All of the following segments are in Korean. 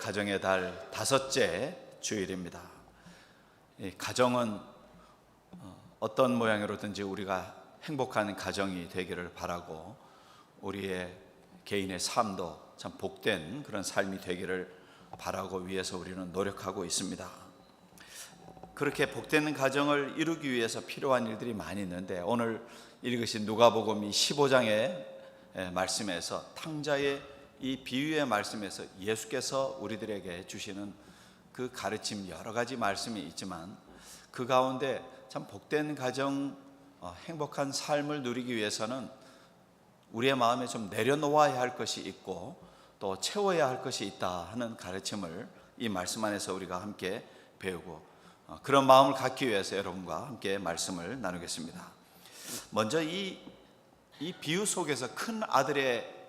가정의 달 5째 주일입니다. 이 가정은 어떤 모양으로든지 우리가 행복한 가정이 되기를 바라고 우리의 개인의 삶도 참 복된 그런 삶이 되기를 바라고 위해서 우리는 노력하고 있습니다. 그렇게 복된 가정을 이루기 위해서 필요한 일들이 많이 있는데, 오늘 읽으신 누가복음 15장의 말씀에서, 탕자의 이 비유의 말씀에서 예수께서 우리들에게 주시는 그 가르침, 여러 가지 말씀이 있지만 그 가운데 참 복된 가정, 행복한 삶을 누리기 위해서는 우리의 마음에 좀 내려놓아야 할 것이 있고 또 채워야 할 것이 있다 하는 가르침을 이 말씀 안에서 우리가 함께 배우고, 그런 마음을 갖기 위해서 여러분과 함께 말씀을 나누겠습니다. 먼저 이 비유 속에서 큰 아들의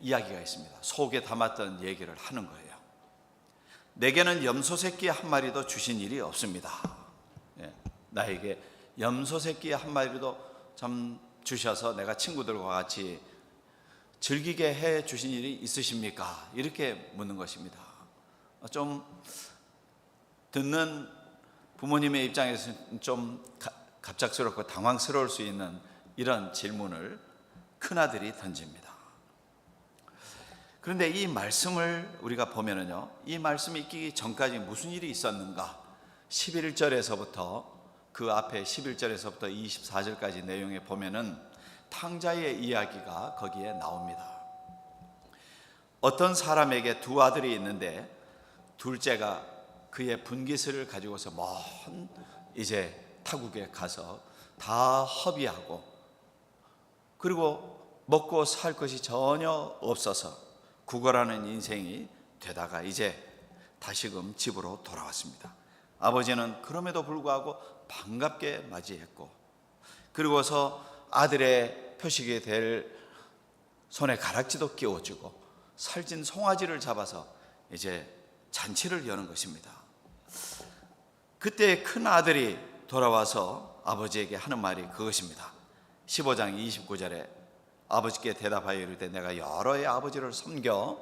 이야기가 있습니다. 속에 담았던 얘기를 하는 거예요. 내게는 염소 새끼 한 마리도 주신 일이 없습니다. 나에게 염소 새끼 한 마리도 참 주셔서 내가 친구들과 같이 즐기게 해 주신 일이 있으십니까? 이렇게 묻는 것입니다. 좀 듣는 부모님의 입장에서는 좀 갑작스럽고 당황스러울 수 있는 이런 질문을 큰아들이 던집니다. 그런데 이 말씀을 우리가 보면은요, 이 말씀이 있기 전까지 무슨 일이 있었는가? 11절에서부터 그 앞에 11절에서부터 24절까지 내용에 보면은 탕자의 이야기가 거기에 나옵니다. 어떤 사람에게 두 아들이 있는데 둘째가 그의 분깃을 가지고서 먼 이제 타국에 가서 다 허비하고, 그리고 먹고 살 것이 전혀 없어서 구걸하는 인생이 되다가 이제 다시금 집으로 돌아왔습니다. 아버지는 그럼에도 불구하고 반갑게 맞이했고, 그리고서 아들의 표식이 될 손에 가락지도 끼워주고 살찐 송아지를 잡아서 이제 잔치를 여는 것입니다. 그때 큰 아들이 돌아와서 아버지에게 하는 말이 그것입니다. 15장 29절에 아버지께 대답하여 이르되 내가 여러 해 아버지를 섬겨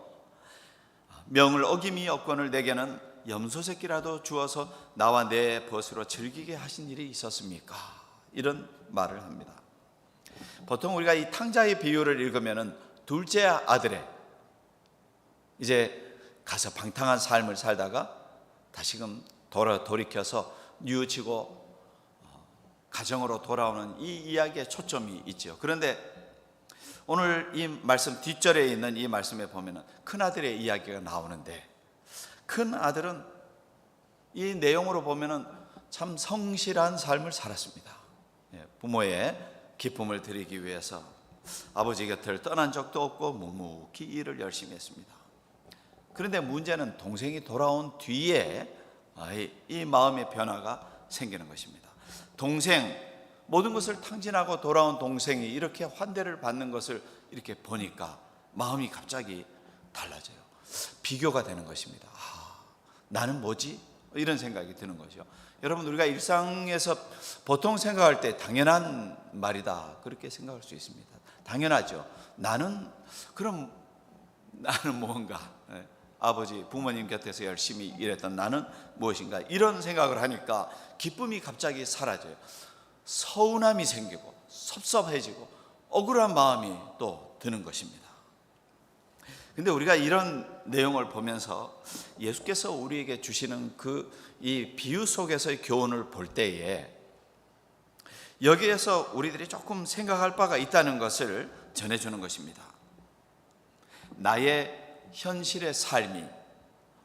명을 어김이 없거늘 내게는 염소 새끼라도 주어서 나와 내 벗으로 즐기게 하신 일이 있었습니까? 이런 말을 합니다. 보통 우리가 이 탕자의 비유를 읽으면은 둘째 아들의 이제 가서 방탕한 삶을 살다가 다시금 돌이켜서 뉘우치고 가정으로 돌아오는 이 이야기에 초점이 있죠. 그런데 오늘 이 말씀 뒷절에 있는 이 말씀에 보면은 큰아들의 이야기가 나오는데, 큰아들은 이 내용으로 보면은 참 성실한 삶을 살았습니다. 부모의 기쁨을 드리기 위해서 아버지 곁을 떠난 적도 없고 묵묵히 일을 열심히 했습니다. 그런데 문제는 동생이 돌아온 뒤에 이 마음의 변화가 생기는 것입니다. 동생, 모든 것을 탕진하고 돌아온 동생이 이렇게 환대를 받는 것을 이렇게 보니까 마음이 갑자기 달라져요. 비교가 되는 것입니다. 나는 뭐지? 이런 생각이 드는 거죠. 여러분, 우리가 일상에서 보통 생각할 때 당연한 말이다, 그렇게 생각할 수 있습니다. 당연하죠. 그럼 나는 무언가, 아버지, 부모님 곁에서 열심히 일했던 나는 무엇인가, 이런 생각을 하니까 기쁨이 갑자기 사라져요. 서운함이 생기고 섭섭해지고 억울한 마음이 또 드는 것입니다. 근데 우리가 이런 내용을 보면서 예수께서 우리에게 주시는 이 비유 속에서의 교훈을 볼 때에 여기에서 우리들이 조금 생각할 바가 있다는 것을 전해주는 것입니다. 나의 현실의 삶이,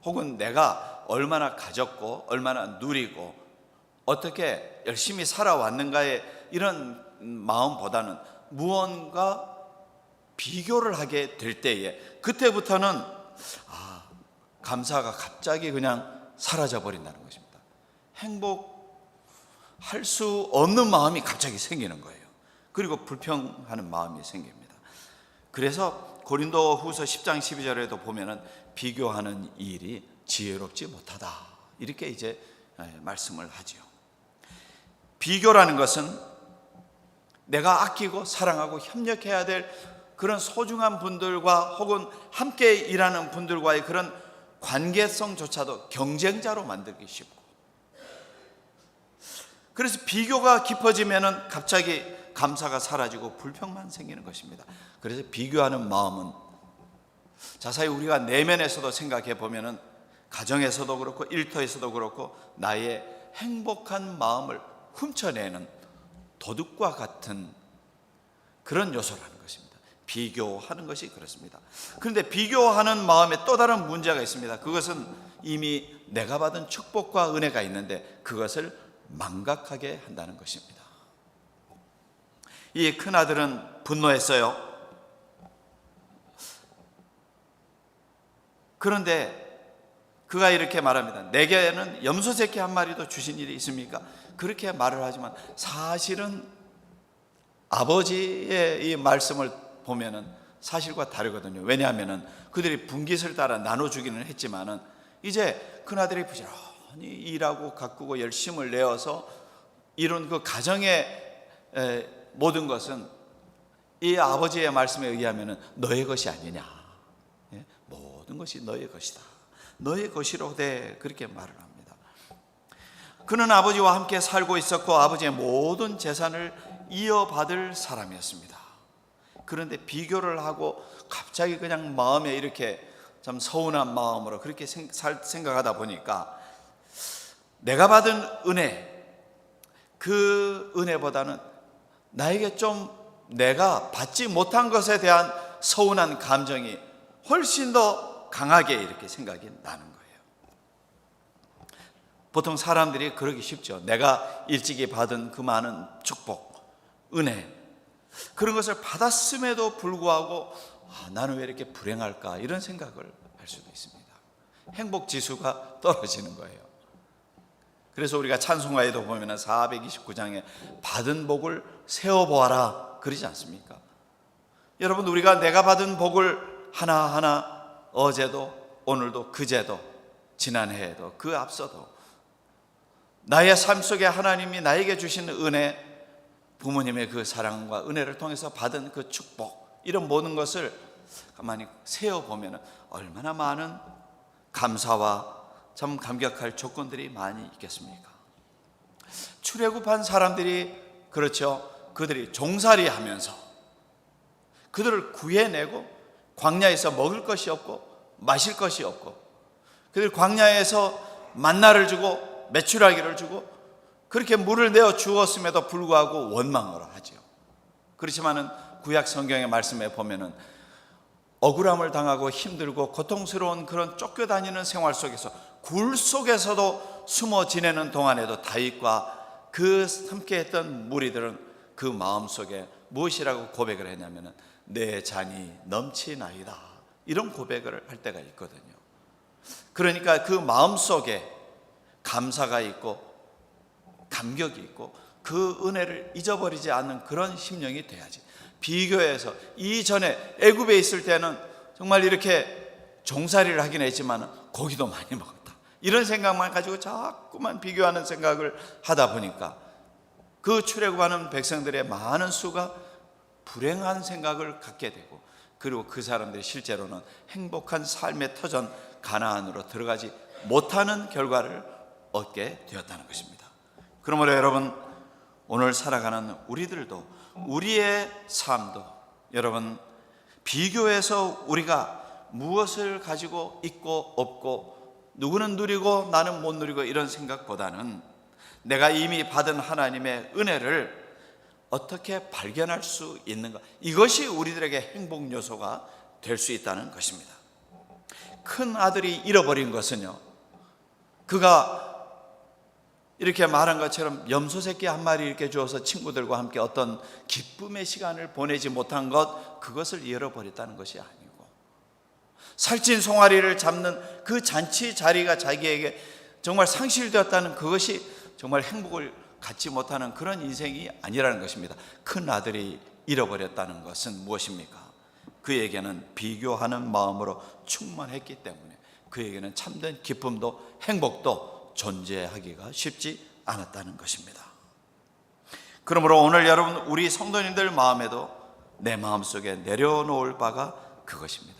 혹은 내가 얼마나 가졌고 얼마나 누리고 어떻게 열심히 살아왔는가의 이런 마음보다는 무언가 비교를 하게 될 때에, 그때부터는 감사가 갑자기 그냥 사라져 버린다는 것입니다. 행복할 수 없는 마음이 갑자기 생기는 거예요. 그리고 불평하는 마음이 생깁니다. 그래서 고린도 후서 10장 12절에도 보면은 비교하는 일이 지혜롭지 못하다, 이렇게 이제 말씀을 하지요. 비교라는 것은 내가 아끼고 사랑하고 협력해야 될 그런 소중한 분들과 혹은 함께 일하는 분들과의 그런 관계성조차도 경쟁자로 만들기 쉽고, 그래서 비교가 깊어지면은 갑자기 감사가 사라지고 불평만 생기는 것입니다. 그래서 비교하는 마음은 자세히 우리가 내면에서도 생각해 보면은 가정에서도 그렇고 일터에서도 그렇고 나의 행복한 마음을 훔쳐내는 도둑과 같은 그런 요소라는 것입니다. 비교하는 것이 그렇습니다. 그런데 비교하는 마음에 또 다른 문제가 있습니다. 그것은 이미 내가 받은 축복과 은혜가 있는데 그것을 망각하게 한다는 것입니다. 이 큰아들은 분노했어요. 그런데 그가 이렇게 말합니다. 내게는 염소 새끼 한 마리도 주신 일이 있습니까? 그렇게 말을 하지만 사실은 아버지의 이 말씀을 보면은 사실과 다르거든요. 왜냐하면은 그들이 분깃을 따라 나눠주기는 했지만은 이제 큰아들이 부지런히 일하고 가꾸고 열심을 내어서 이룬 그 가정의 모든 것은 이 아버지의 말씀에 의하면은 너의 것이 아니냐. 모든 것이 너의 것이다. 너의 것이로 돼. 그렇게 말을 합니다. 그는 아버지와 함께 살고 있었고 아버지의 모든 재산을 이어받을 사람이었습니다. 그런데 비교를 하고 갑자기 그냥 마음에 이렇게 참 서운한 마음으로 그렇게 생각하다 보니까 내가 받은 은혜, 그 은혜보다는 나에게 좀 내가 받지 못한 것에 대한 서운한 감정이 훨씬 더 강하게 이렇게 생각이 나는 거예요. 보통 사람들이 그러기 쉽죠. 내가 일찍이 받은 그 많은 축복, 은혜, 그런 것을 받았음에도 불구하고 나는 왜 이렇게 불행할까 이런 생각을 할 수도 있습니다. 행복 지수가 떨어지는 거예요. 그래서 우리가 찬송가에도 보면 429장에 받은 복을 세어보아라 그러지 않습니까? 여러분, 우리가 내가 받은 복을 하나하나 어제도 오늘도 그제도 지난해에도 그 앞서도 나의 삶 속에 하나님이 나에게 주신 은혜, 부모님의 그 사랑과 은혜를 통해서 받은 그 축복, 이런 모든 것을 가만히 세어보면 얼마나 많은 감사와 참 감격할 조건들이 많이 있겠습니까? 출애굽한 사람들이 그렇죠. 그들이 종살이 하면서 그들을 구해내고 광야에서 먹을 것이 없고 마실 것이 없고 그들 광야에서 만나를 주고 메추라기를 주고 그렇게 물을 내어 주었음에도 불구하고 원망을 하죠. 그렇지만은 구약 성경의 말씀에 보면은 억울함을 당하고 힘들고 고통스러운 그런 쫓겨다니는 생활 속에서 굴 속에서도 숨어 지내는 동안에도 다윗과 그 함께했던 무리들은 그 마음속에 무엇이라고 고백을 했냐면은 내 잔이 넘치나이다, 이런 고백을 할 때가 있거든요. 그러니까 그 마음속에 감사가 있고 감격이 있고 그 은혜를 잊어버리지 않는 그런 심령이 돼야지. 비교해서 이전에 애굽에 있을 때는 정말 이렇게 종살이를 하긴 했지만 고기도 많이 먹었다, 이런 생각만 가지고 자꾸만 비교하는 생각을 하다 보니까 그 출애굽하는 백성들의 많은 수가 불행한 생각을 갖게 되고, 그리고 그 사람들이 실제로는 행복한 삶의 터전 가나안으로 들어가지 못하는 결과를 얻게 되었다는 것입니다. 그러므로 여러분, 오늘 살아가는 우리들도, 우리의 삶도 여러분, 비교해서 우리가 무엇을 가지고 있고 없고 누구는 누리고 나는 못 누리고 이런 생각보다는 내가 이미 받은 하나님의 은혜를 어떻게 발견할 수 있는가, 이것이 우리들에게 행복 요소가 될 수 있다는 것입니다. 큰 아들이 잃어버린 것은요, 그가 이렇게 말한 것처럼 염소 새끼 한 마리 이렇게 주어서 친구들과 함께 어떤 기쁨의 시간을 보내지 못한 것, 그것을 잃어버렸다는 것이 아니고 살찐 송아리를 잡는 그 잔치 자리가 자기에게 정말 상실되었다는 그것이 정말 행복을 갖지 못하는 그런 인생이 아니라는 것입니다. 큰 아들이 잃어버렸다는 것은 무엇입니까? 그에게는 비교하는 마음으로 충만했기 때문에 그에게는 참된 기쁨도 행복도 존재하기가 쉽지 않았다는 것입니다. 그러므로 오늘 여러분, 우리 성도님들 마음에도 내 마음속에 내려놓을 바가 그것입니다.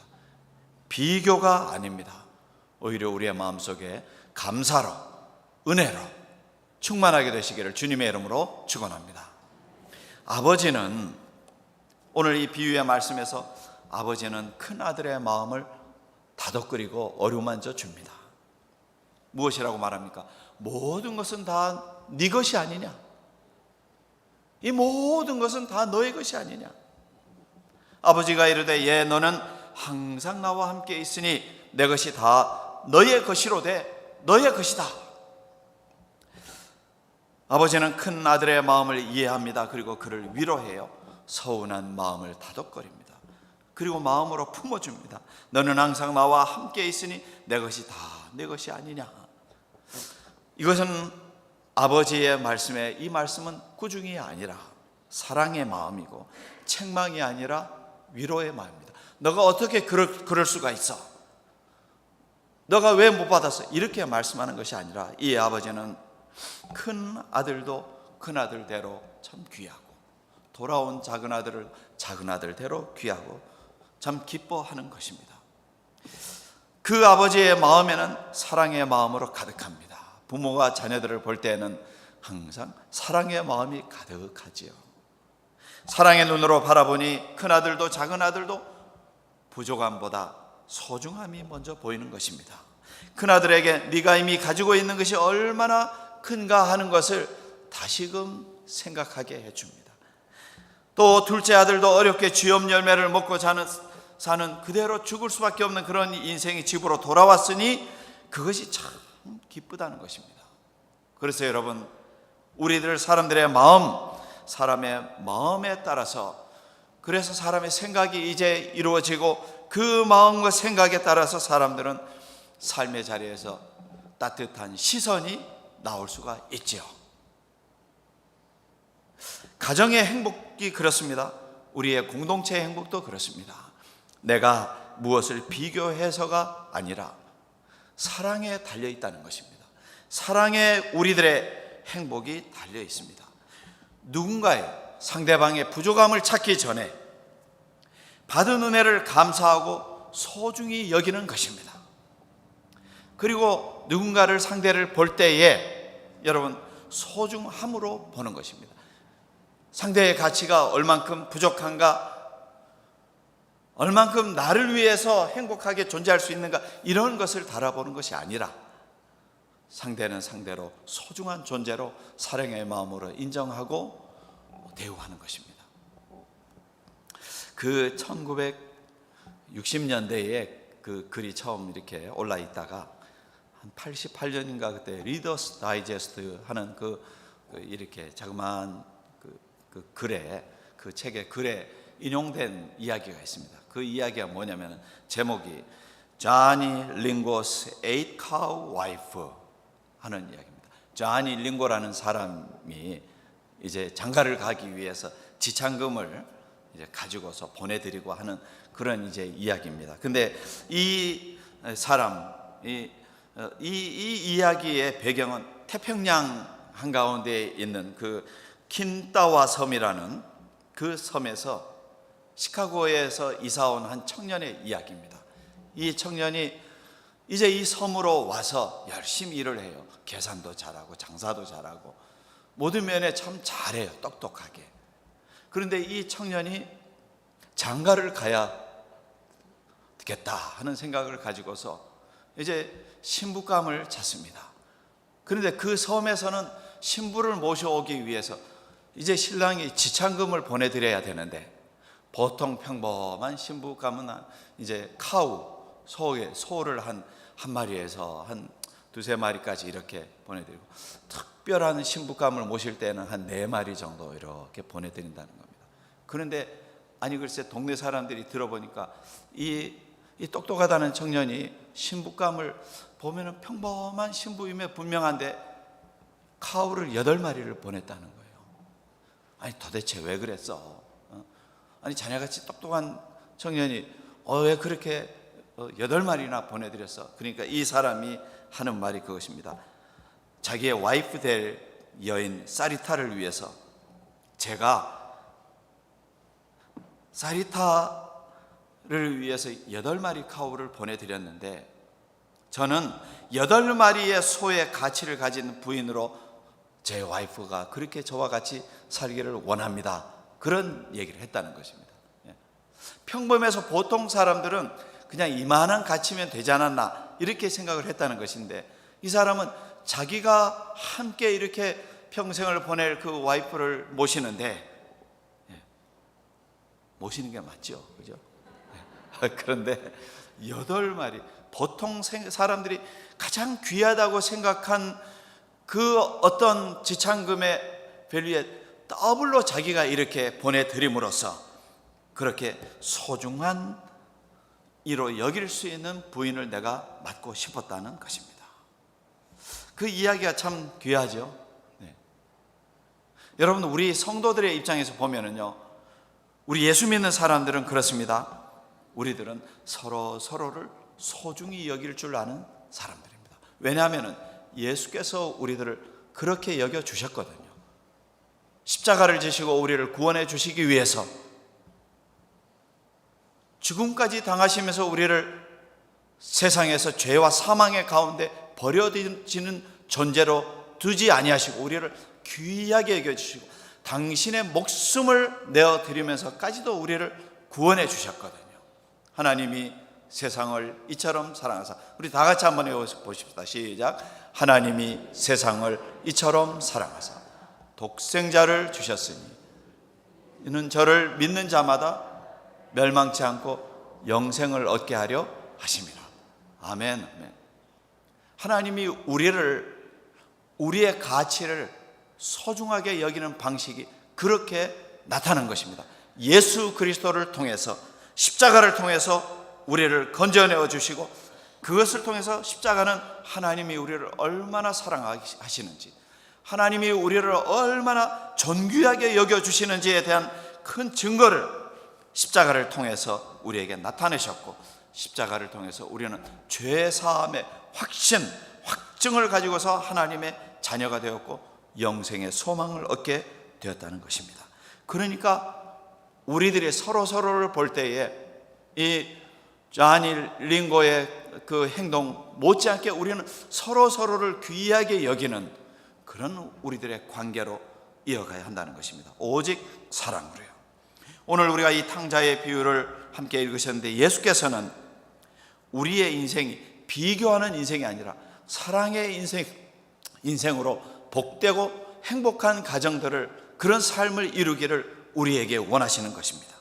비교가 아닙니다. 오히려 우리의 마음속에 감사로, 은혜로 충만하게 되시기를 주님의 이름으로 축원합니다. 아버지는, 오늘 이 비유의 말씀에서 아버지는 큰 아들의 마음을 다독거리고 어루만져 줍니다. 무엇이라고 말합니까? 모든 것은 다 네 것이 아니냐? 이 모든 것은 다 너의 것이 아니냐? 아버지가 이르되 예, 너는 항상 나와 함께 있으니 내 것이 다 너의 것이로되 너의 것이다. 아버지는 큰 아들의 마음을 이해합니다. 그리고 그를 위로해요. 서운한 마음을 다독거립니다. 그리고 마음으로 품어줍니다. 너는 항상 나와 함께 있으니 내 것이 다 내 것이 아니냐? 이것은 아버지의 말씀에, 이 말씀은 꾸중이 아니라 사랑의 마음이고 책망이 아니라 위로의 마음입니다. 너가 어떻게 그럴 수가 있어? 너가 왜 못 받았어? 이렇게 말씀하는 것이 아니라 이 아버지는 큰 아들도 큰 아들대로 참 귀하고, 돌아온 작은 아들을 작은 아들대로 귀하고 참 기뻐하는 것입니다. 그 아버지의 마음에는 사랑의 마음으로 가득합니다. 부모가 자녀들을 볼 때에는 항상 사랑의 마음이 가득하지요. 사랑의 눈으로 바라보니 큰 아들도 작은 아들도 부족함보다 소중함이 먼저 보이는 것입니다. 큰 아들에게 네가 이미 가지고 있는 것이 얼마나 큰가 하는 것을 다시금 생각하게 해줍니다. 또 둘째 아들도 어렵게 쥐염 열매를 먹고 사는 그대로 죽을 수밖에 없는 그런 인생이 집으로 돌아왔으니 그것이 참 기쁘다는 것입니다. 그래서 여러분, 우리들 사람들의 마음, 사람의 마음에 따라서, 그래서 사람의 생각이 이제 이루어지고 그 마음과 생각에 따라서 사람들은 삶의 자리에서 따뜻한 시선이 나올 수가 있지요. 가정의 행복이 그렇습니다. 우리의 공동체의 행복도 그렇습니다. 내가 무엇을 비교해서가 아니라 사랑에 달려 있다는 것입니다. 사랑에 우리들의 행복이 달려 있습니다. 누군가의, 상대방의 부족함을 찾기 전에 받은 은혜를 감사하고 소중히 여기는 것입니다. 그리고 누군가를, 상대를 볼 때에 여러분 소중함으로 보는 것입니다. 상대의 가치가 얼만큼 부족한가, 얼만큼 나를 위해서 행복하게 존재할 수 있는가, 이런 것을 바라보는 것이 아니라 상대는 상대로 소중한 존재로 사랑의 마음으로 인정하고 대우하는 것입니다. 그 1960년대에 그 글이 처음 이렇게 올라 있다가 한 88년인가 그때 리더스 다이제스트 하는 이렇게 자그마한 그 글에, 그 책의 글에 인용된 이야기가 있습니다. 그 이야기가 뭐냐면 제목이 Johnny Lingo's Eight Cow Wife 하는 이야기입니다. 조니 링고라는 사람이 이제 장가를 가기 위해서 지참금을 이제 가지고서 보내드리고 하는 그런 이제 이야기입니다. 근데 이 사람, 이 이야기의 배경은 태평양 한가운데에 있는 그 킨타와 섬이라는 그 섬에서 시카고에서 이사온 한 청년의 이야기입니다. 이 청년이 이제 이 섬으로 와서 열심히 일을 해요. 계산도 잘하고 장사도 잘하고 모든 면에 참 잘해요. 똑똑하게. 그런데 이 청년이 장가를 가야 되겠다 하는 생각을 가지고서 이제 신부감을 찾습니다. 그런데 그 섬에서는 신부를 모셔오기 위해서 이제 신랑이 지참금을 보내드려야 되는데, 보통 평범한 신부감은 이제 카우, 소를 한 마리에서 한 두세 마리까지 이렇게 보내드리고, 특별한 신부감을 모실 때는 한 4마리 정도 이렇게 보내드린다는 겁니다. 그런데 아니 글쎄 동네 사람들이 들어보니까 이 똑똑하다는 청년이 신부감을 보면은 평범한 신부임에 분명한데 카우를 8마리를 보냈다는 거예요. 아니 도대체 왜 그랬어? 아니 자네같이 똑똑한 청년이 왜 그렇게 8마리나 보내드렸어? 그러니까 이 사람이 하는 말이 그것입니다. 자기의 와이프 될 여인 사리타를 위해서 제가 사리타를 위해서 8마리 카우를 보내드렸는데 저는 8마리의 소의 가치를 가진 부인으로 제 와이프가 그렇게 저와 같이 살기를 원합니다. 그런 얘기를 했다는 것입니다. 평범해서 보통 사람들은 그냥 이만한 가치면 되지 않았나 이렇게 생각을 했다는 것인데, 이 사람은 자기가 함께 이렇게 평생을 보낼 그 와이프를 모시는데, 모시는 게 맞죠, 그죠? 그런데 8마리, 보통 사람들이 가장 귀하다고 생각한 그 어떤 지참금의 밸류에 더블로 자기가 이렇게 보내드림으로써 그렇게 소중한 이로 여길 수 있는 부인을 내가 맡고 싶었다는 것입니다. 그 이야기가 참 귀하죠. 여러분, 우리 성도들의 입장에서 보면은요, 우리 예수 믿는 사람들은 그렇습니다. 우리들은 서로를 소중히 여길 줄 아는 사람들입니다. 왜냐하면 예수께서 우리들을 그렇게 여겨 주셨거든요. 십자가를 지시고 우리를 구원해 주시기 위해서 죽음까지 당하시면서 우리를 세상에서 죄와 사망의 가운데 버려지는 존재로 두지 아니하시고 우리를 귀하게 여겨주시고 당신의 목숨을 내어드리면서까지도 우리를 구원해 주셨거든요. 하나님이 세상을 이처럼 사랑하사, 우리 다 같이 한번 해보십시다. 시작. 하나님이 세상을 이처럼 사랑하사 독생자를 주셨으니 이는 저를 믿는 자마다 멸망치 않고 영생을 얻게 하려 하심이라. 아멘. 아멘. 하나님이 우리의 가치를 소중하게 여기는 방식이 그렇게 나타난 것입니다. 예수 그리스도를 통해서, 십자가를 통해서 우리를 건져내어 주시고, 그것을 통해서 십자가는 하나님이 우리를 얼마나 사랑하시는지, 하나님이 우리를 얼마나 존귀하게 여겨주시는지에 대한 큰 증거를 십자가를 통해서 우리에게 나타내셨고, 십자가를 통해서 우리는 죄사함의 확증을 가지고서 하나님의 자녀가 되었고 영생의 소망을 얻게 되었다는 것입니다. 그러니까 우리들이 서로를 볼 때에 이 자니 링고의 그 행동 못지않게 우리는 서로를 귀하게 여기는 그런 우리들의 관계로 이어가야 한다는 것입니다. 오직 사랑으로요. 오늘 우리가 이 탕자의 비유를 함께 읽으셨는데, 예수께서는 우리의 인생이 비교하는 인생이 아니라 사랑의 인생으로 복되고 행복한 가정들을, 그런 삶을 이루기를 우리에게 원하시는 것입니다.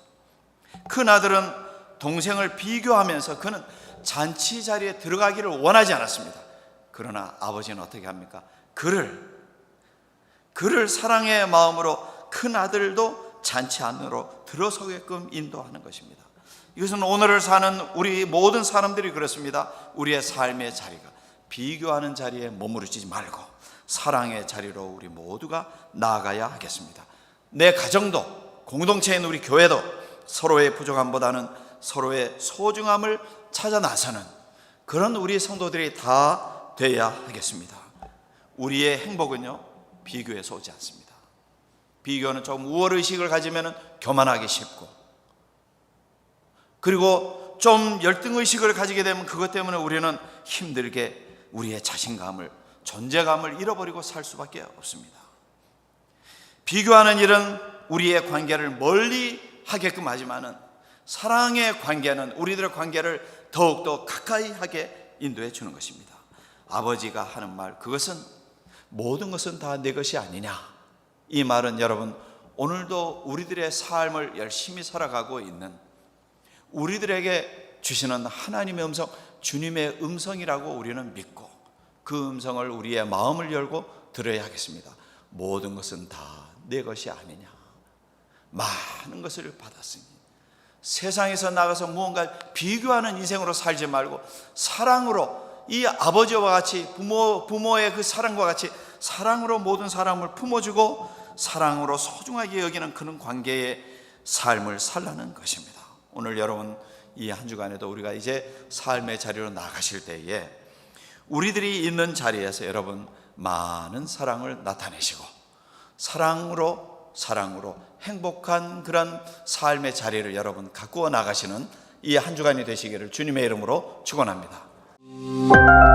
큰 아들은 동생을 비교하면서 그는 잔치 자리에 들어가기를 원하지 않았습니다. 그러나 아버지는 어떻게 합니까? 그를 사랑의 마음으로 큰 아들도 잔치 안으로 들어서게끔 인도하는 것입니다. 이것은 오늘을 사는 우리 모든 사람들이 그렇습니다. 우리의 삶의 자리가 비교하는 자리에 머무르지 말고 사랑의 자리로 우리 모두가 나아가야 하겠습니다. 내 가정도, 공동체에 있는 우리 교회도 서로의 부족함보다는 서로의 소중함을 찾아 나서는 그런 우리 성도들이 다 되어야 하겠습니다. 우리의 행복은요, 비교에서 오지 않습니다. 비교는 조금 우월의식을 가지면 교만하기 쉽고, 그리고 좀 열등의식을 가지게 되면 그것 때문에 우리는 힘들게 우리의 자신감을, 존재감을 잃어버리고 살 수밖에 없습니다. 비교하는 일은 우리의 관계를 멀리 하게끔 하지만은 사랑의 관계는 우리들의 관계를 더욱더 가까이 하게 인도해 주는 것입니다. 아버지가 하는 말, 그것은 모든 것은 다 내 것이 아니냐. 이 말은 여러분, 오늘도 우리들의 삶을 열심히 살아가고 있는 우리들에게 주시는 하나님의 음성, 주님의 음성이라고 우리는 믿고 그 음성을 우리의 마음을 열고 들어야 하겠습니다. 모든 것은 다 내 것이 아니냐. 많은 것을 받았으니 세상에서 나가서 무언가 비교하는 인생으로 살지 말고 사랑으로, 이 아버지와 같이 부모의 그 사랑과 같이 사랑으로 모든 사람을 품어주고 사랑으로 소중하게 여기는 그런 관계의 삶을 살라는 것입니다. 오늘 여러분, 이 한 주간에도 우리가 이제 삶의 자리로 나가실 때에 우리들이 있는 자리에서 여러분 많은 사랑을 나타내시고 사랑으로 행복한 그런 삶의 자리를 여러분 가꾸어 나가시는 이 한 주간이 되시기를 주님의 이름으로 축원합니다. 있습니다.